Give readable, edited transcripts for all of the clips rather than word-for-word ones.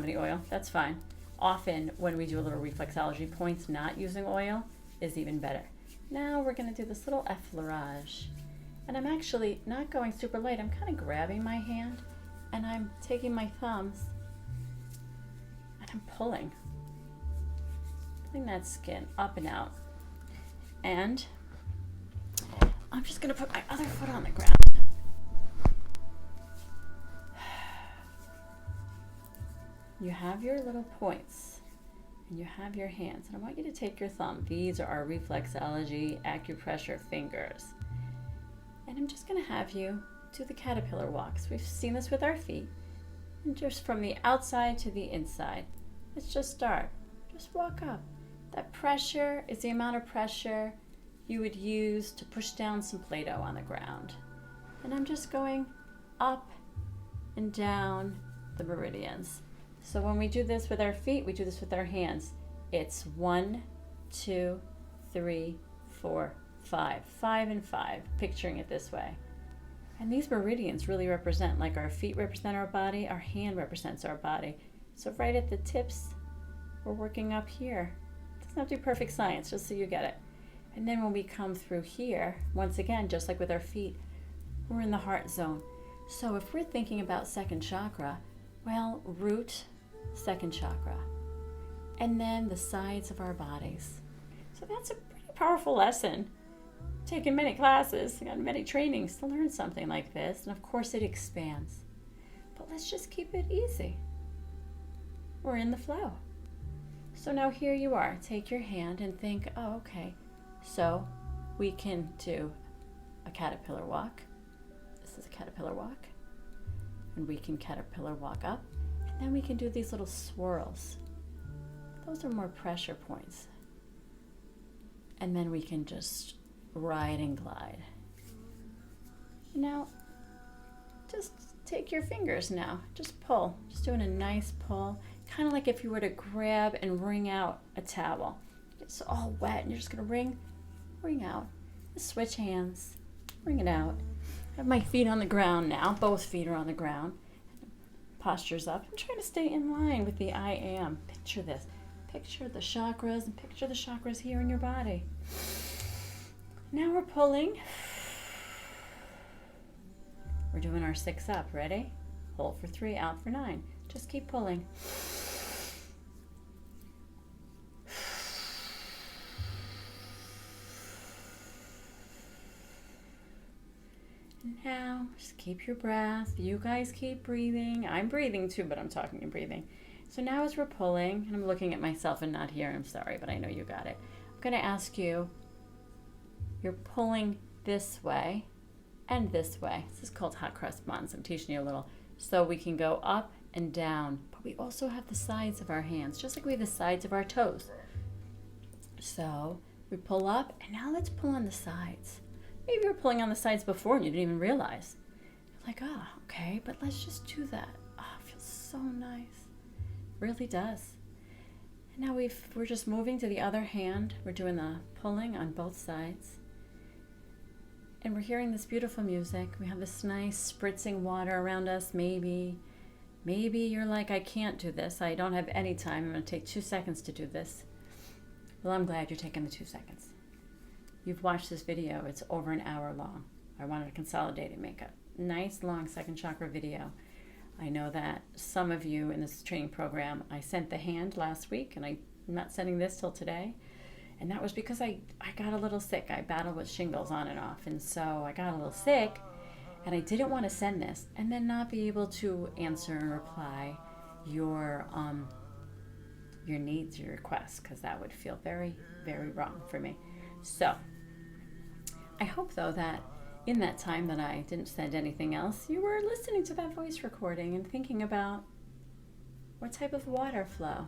any oil, that's fine. Often when we do a little reflexology, points not using oil is even better. Now we're going to do this little effleurage. And I'm actually not going super light. I'm kind of grabbing my hand and I'm taking my thumbs and I'm pulling that skin up and out. And I'm just going to put my other foot on the ground. You have your little points and you have your hands. And I want you to take your thumb. These are our reflexology acupressure fingers. And I'm just going to have you do the caterpillar walks. We've seen this with our feet. And just from the outside to the inside. Let's just start. Just walk up. That pressure is the amount of pressure you would use to push down some Play-Doh on the ground. And I'm just going up and down the meridians. So when we do this with our feet, we do this with our hands. It's 1, 2, 3, 4, 5. 5 and 5, picturing it this way. And these meridians really represent, like our feet represent our body, our hand represents our body. So right at the tips, we're working up here. It doesn't have to be perfect science, just so you get it. And then when we come through here, once again, just like with our feet, we're in the heart zone. So if we're thinking about second chakra, well, root, second chakra, and then the sides of our bodies. So that's a pretty powerful lesson. Taken many classes, got many trainings to learn something like this, and of course it expands. But let's just keep it easy. We're in the flow. So now here you are. Take your hand and think, oh, okay. So we can do a caterpillar walk. This is a caterpillar walk. And we can caterpillar walk up. And then we can do these little swirls. Those are more pressure points. And then we can just ride and glide. Now, just take your fingers now. Just pull. Just doing a nice pull. Kind of like if you were to grab and wring out a towel. It's all wet and you're just going to wring out. Just switch hands. Wring it out. I have my feet on the ground now. Both feet are on the ground. Posture's up. I'm trying to stay in line with the I am. Picture this. Picture the chakras and picture the chakras here in your body. Now we're pulling. We're doing our 6 up. Ready? Hold for 3, out for 9. Just keep pulling. Now, just keep your breath. You guys keep breathing. I'm breathing too, but I'm talking and breathing. So now as we're pulling, and I'm looking at myself and not here, I'm sorry, but I know you got it. I'm going to ask you, you're pulling this way and this way. This is called hot cross buns. I'm teaching you a little. So we can go up and down, but we also have the sides of our hands, just like we have the sides of our toes. So we pull up, and now let's pull on the sides. Maybe you were pulling on the sides before and you didn't even realize. You're like, oh, okay, but let's just do that. Oh, it feels so nice. Really does. And now we're just moving to the other hand. We're doing the pulling on both sides. And we're hearing this beautiful music. We have this nice spritzing water around us. Maybe you're like, I can't do this. I don't have any time. I'm going to take 2 seconds to do this. Well, I'm glad you're taking the 2 seconds. You've watched this video. It's over an hour long. I wanted to consolidate and make a nice long second chakra video. I know that some of you in this training program, I sent the hand last week, and I'm not sending this till today. And that was because I got a little sick. I battled with shingles on and off. And so I got a little sick, and I didn't want to send this and then not be able to answer and reply your needs, your requests, because that would feel very, very wrong for me. So I hope, though, that in that time that I didn't send anything else, you were listening to that voice recording and thinking about what type of water flow.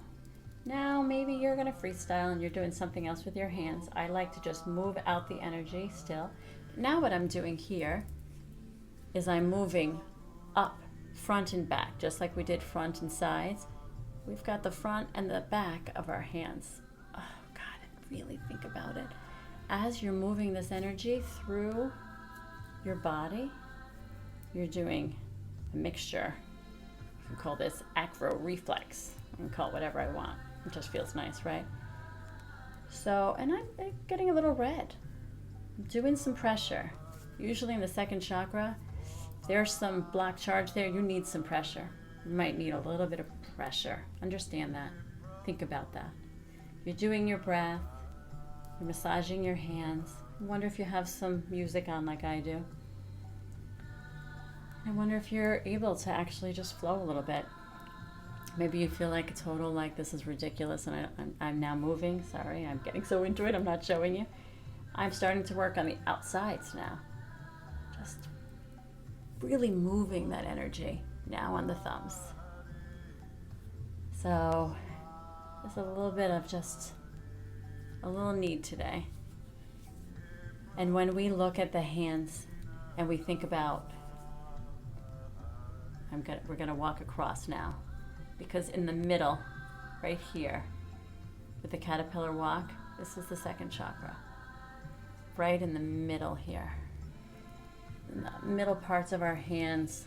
Now maybe you're going to freestyle and you're doing something else with your hands. I like to just move out the energy still. Now what I'm doing here is I'm moving up, front and back, just like we did front and sides. We've got the front and the back of our hands. Oh, God, really think about it. As you're moving this energy through your body, you're doing a mixture. can call this Accu Reflex. I can call it whatever I want. It just feels nice, right? So, and I'm getting a little red. I'm doing some pressure. Usually in the second chakra, there's some block charge there. You need some pressure. You might need a little bit of pressure. Understand that. Think about that. You're doing your breath. You're massaging your hands. I wonder if you have some music on like I do. I wonder if you're able to actually just flow a little bit. Maybe you feel like a total, like this is ridiculous and I'm now moving. Sorry, I'm getting so into it, I'm not showing you. I'm starting to work on the outsides now. Just really moving that energy now on the thumbs. So there's a little bit of just a little need today. And when we look at the hands and we think about, we're gonna walk across now, because in the middle, right here, with the caterpillar walk, this is the second chakra. Right in the middle here. In the middle parts of our hands,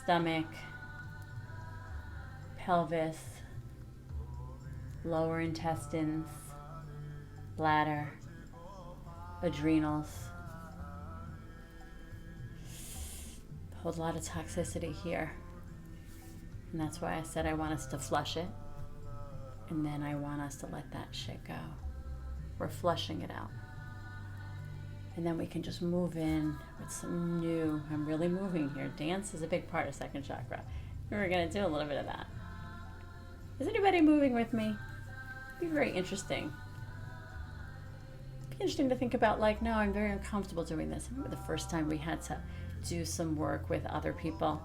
stomach, pelvis, lower intestines, bladder, adrenals. Holds a lot of toxicity here. And that's why I said I want us to flush it. And then I want us to let that shit go. We're flushing it out. And then we can just move in with some new, I'm really moving here. Dance is a big part of second chakra. We're gonna do a little bit of that. Is anybody moving with me? It'd be very interesting. It'd be interesting to think about, like, no, I'm very uncomfortable doing this. I remember the first time we had to do some work with other people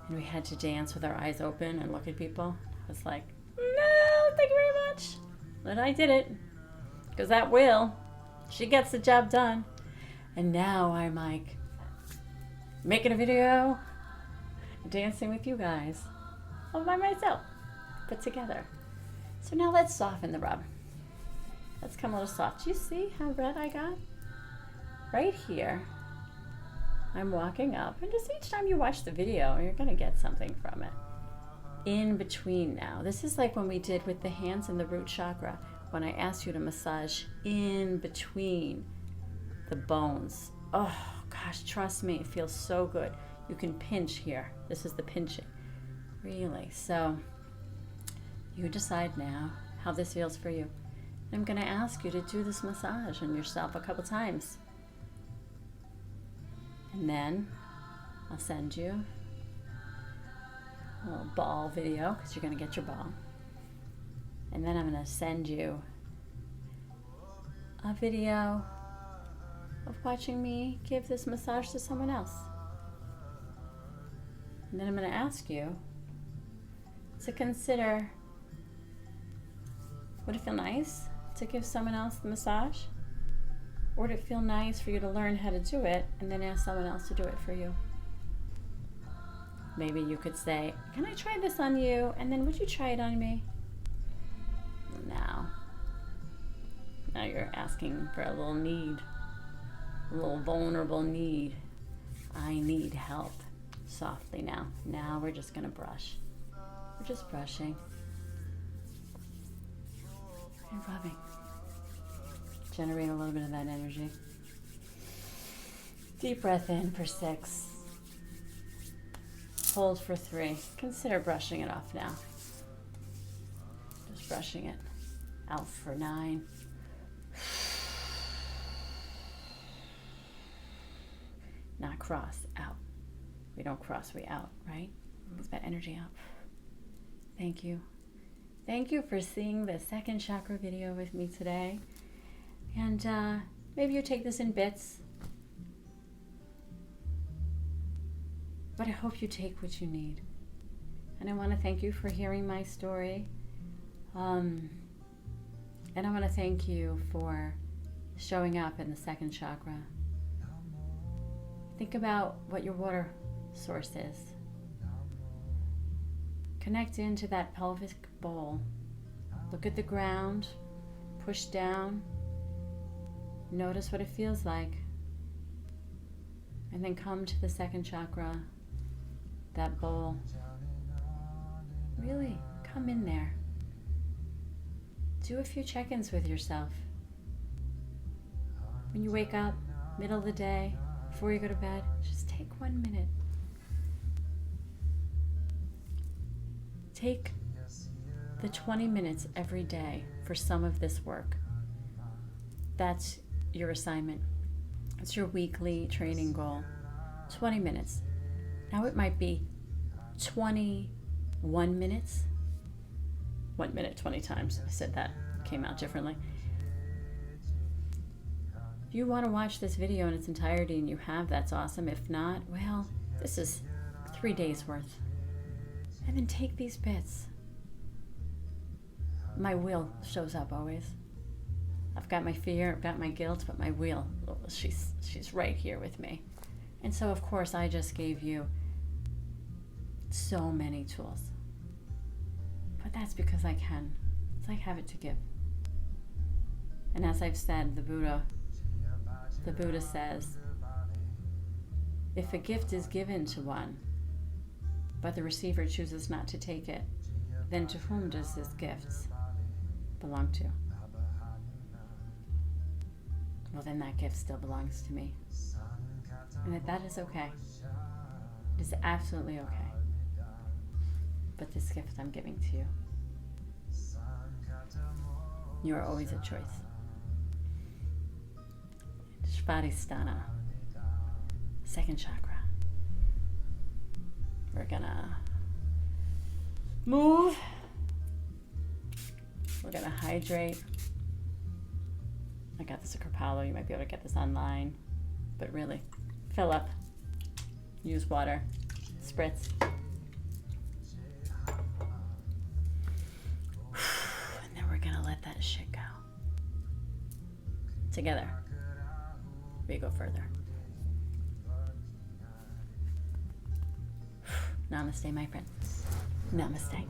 and we had to dance with our eyes open and look at people. I was like, no, thank you very much. But I did it, because that will, she gets the job done. And now I'm like making a video, dancing with you guys all by myself, put together. So now let's soften the rub. Let's come a little soft. Do you see how red I got? Right here, I'm walking up, and just each time you watch the video, you're gonna get something from it. In between now. This is like when we did with the hands and the root chakra, when I asked you to massage in between the bones. Oh gosh, trust me, it feels so good. You can pinch here. This is the pinching, really. So you decide now how this feels for you. I'm gonna ask you to do this massage on yourself a couple times. And then I'll send you a little ball video, because you're going to get your ball. And then I'm going to send you a video of watching me give this massage to someone else. And then I'm going to ask you to consider, would it feel nice to give someone else the massage? Or would it feel nice for you to learn how to do it and then ask someone else to do it for you? Maybe you could say, can I try this on you? And then would you try it on me? Now you're asking for a little need, a little vulnerable need. I need help. Softly now. Now we're just gonna brush. We're just brushing and rubbing. Generate a little bit of that energy. Deep breath in for 6. Hold for 3. Consider brushing it off now. Just brushing it out for 9. Not cross, out. We don't cross, we out, right? Move that energy out. Thank you. Thank you for seeing the second chakra video with me today. And maybe you take this in bits, but I hope you take what you need. And I want to thank you for hearing my story. And I want to thank you for showing up in the second chakra. Think about what your water source is. Connect into that pelvic bowl. Look at the ground, push down. Notice what it feels like. And then come to the second chakra that bowl. Really come in there. Do a few check-ins with yourself. When you wake up, middle of the day, before you go to bed, just take 1 minute. Take the 20 minutes every day for some of this work. That's your assignment. It's your weekly training goal. 20 minutes. Now it might be 21 minutes. 1 minute, 20 times. I said that, came out differently. If you want to watch this video in its entirety and you have, that's awesome. If not, well, this is 3 days worth. And then take these bits. My will shows up always. I've got my fear, I've got my guilt, but my will, she's right here with me. And so, of course, I just gave you so many tools. But that's because I can. It's like I have it to give. And as I've said, the Buddha says, if a gift is given to one, but the receiver chooses not to take it, then to whom does this gift belong to? Well, then that gift still belongs to me. And that is okay. It is absolutely okay. But this gift I'm giving to you. You are always a choice. Svadhisthana, second chakra. We're gonna move. We're gonna hydrate. I got this at Kripalu. You might be able to get this online. But really, fill up. Use water. Spritz. And then we're gonna let that shit go. Together. We go further. Namaste, my friends. Namaste.